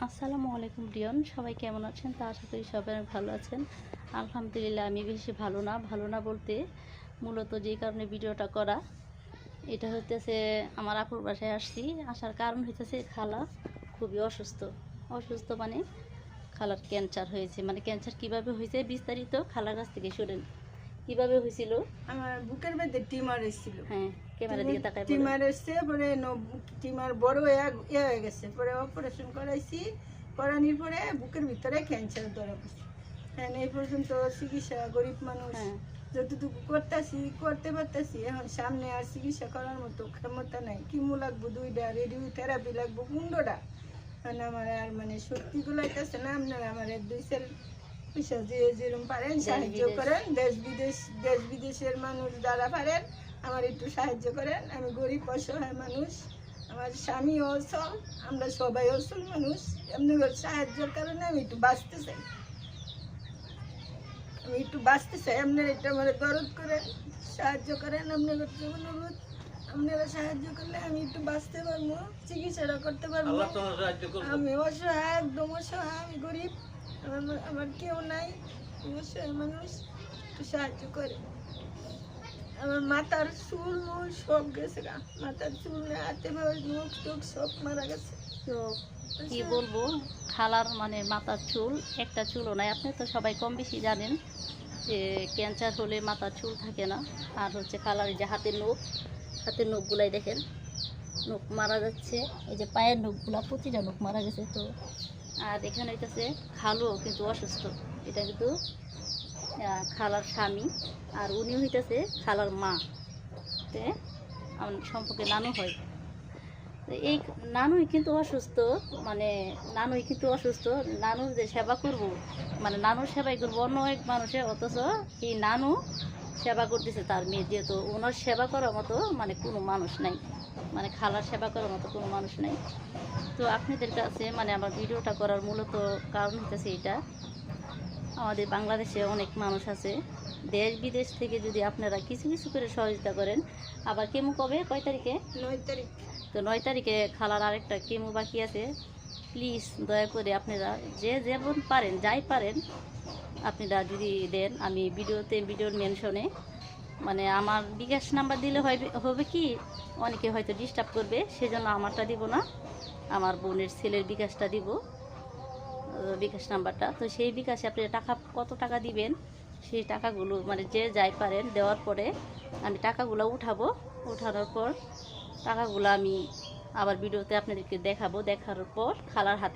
আসসালামু আলাইকুম রিয়ন, সবাই কেমন আছেন? তা আশা করি সবাই ভালো আছেন। আলহামদুলিল্লাহ, আমি বেশি ভালো না বলতে মূলত যে কারণে ভিডিওটা করা, এটা হইতেছে আমার আপুর বাসায় আসছি। আসার কারণ হইতেছে খালা খুবই অসুস্থ মানে খালার ক্যান্সার হয়েছে। মানে ক্যান্সার কিভাবে হয়েছে বিস্তারিত খালার কাছ থেকে শুনেন। কিভাবে হয়েছিল? আমার বুকের মধ্যে টিমার এসেছিল। হ্যাঁ, ক্যামেরা দিকে তাকায় বলেন। টিমার এসছে, পরে টিমার বড় হয়ে গেছে, পরে অপারেশন করাইছি। করানোর পরে বুকের ভিতরে ক্যান্সার ধরা পড়ছে। হ্যাঁ, এই পর্যন্ত চিকিৎসা গরিব মানুষ হ্যাঁ, যতটুকু করতে পারতেছি। এখন সামনে আর চিকিৎসা করার মতো ক্ষমতা নাই। কিমো লাগবো 2টা, রেডিও থেরাপি লাগবো 15টা। মানে আমার আর মানে শক্তি গুলাইতেছে না। আপনারা আমার 2 পয়সা যে যেরকম পারেন সাহায্য করেন। দেশ বিদেশের মানুষ যারা পারেন আমার একটু সাহায্য করেন। আমি গরিব অসহায় মানুষ, আমার স্বামী অসল, আমরা সবাই অসল মানুষ। এমনি সাহায্যের কারণে আমি একটু বাঁচতে চাই। আপনারা একটু আমার দরদ করেন, সাহায্য করেন। আপনাদের অনুরোধ, আপনারা সাহায্য করলে আমি একটু বাঁচতে পারবো, চিকিৎসাটা করতে পারবো। আমি অসহায়, একদম অসহায়, আমি গরিব, আমার কেউ নাই, অসহায় মানুষ, একটু সাহায্য করে। আমার মাথার চুল মুল সব গেছে গা, মাথার চুল হাতে মুখ টুক সব মারা গেছে। তো কি বলবো, খালার মানে মাথার চুল একটা চুলও নাই। আপনি তো সবাই কম বেশি জানেন যে ক্যান্সার হলে মাথার চুল থাকে না। আর হচ্ছে খালার এই যে হাতের নখগুলাই দেখেন, নখ মারা যাচ্ছে। এই যে পায়ের নখগুলা প্রতিটা নখ মারা গেছে। তো আর এখানে হইতেছে খালুও কিন্তু অসুস্থ। এটা কিন্তু খালার স্বামী, আর উনি হইতেছে খালার মা। তে আমার সম্পর্কে নানু হয়। তো এই নানুই কিন্তু অসুস্থ, মানে নানুর যে সেবা করব, মানে নানুর সেবাই করবো অন্য এক মানুষে, অথচ এই নানু সেবা করতেছে তার মেয়ে। যেহেতু ওনার সেবা করার মতো মানে কোনো মানুষ নাই, মানে খালার সেবা করার মতো কোনো মানুষ নাই। তো আপনাদের কাছে মানে আমার ভিডিওটা করার মূলত কারণ হচ্ছে এটা, আমাদের বাংলাদেশে অনেক মানুষ আছে, দেশ বিদেশ থেকে যদি আপনারা কিছু কিছু করে সহযোগিতা করেন। আবার কেমো কবে, কয় তারিখে? 9 তারিখ। তো 9 তারিখে খালার আরেকটা কেমো বাকি আছে। প্লিজ দয়া করে আপনারা যে যেমন পারেন, যাই পারেন আপনারা যদি দেন। আমি ভিডিওর মেনশনে মানে আমার বিকাশ নাম্বার দিলে হবে কি, অনেকে হয়তো ডিস্টার্ব করবে, সেজন্য আমারটা দিব না, আমার বোনের ছেলের বিকাশটা দিব, বিকাশ নাম্বারটা। তো সেই বিকাশে আপনি কত টাকা দিবেন, সেই টাকাগুলো মানে যে যাই পারেন দেওয়ার পরে আমি টাকাগুলো উঠানোর পর টাকাগুলো আমি আবার ভিডিওতে আপনাদেরকে দেখাবো। দেখার পর খালার হাতে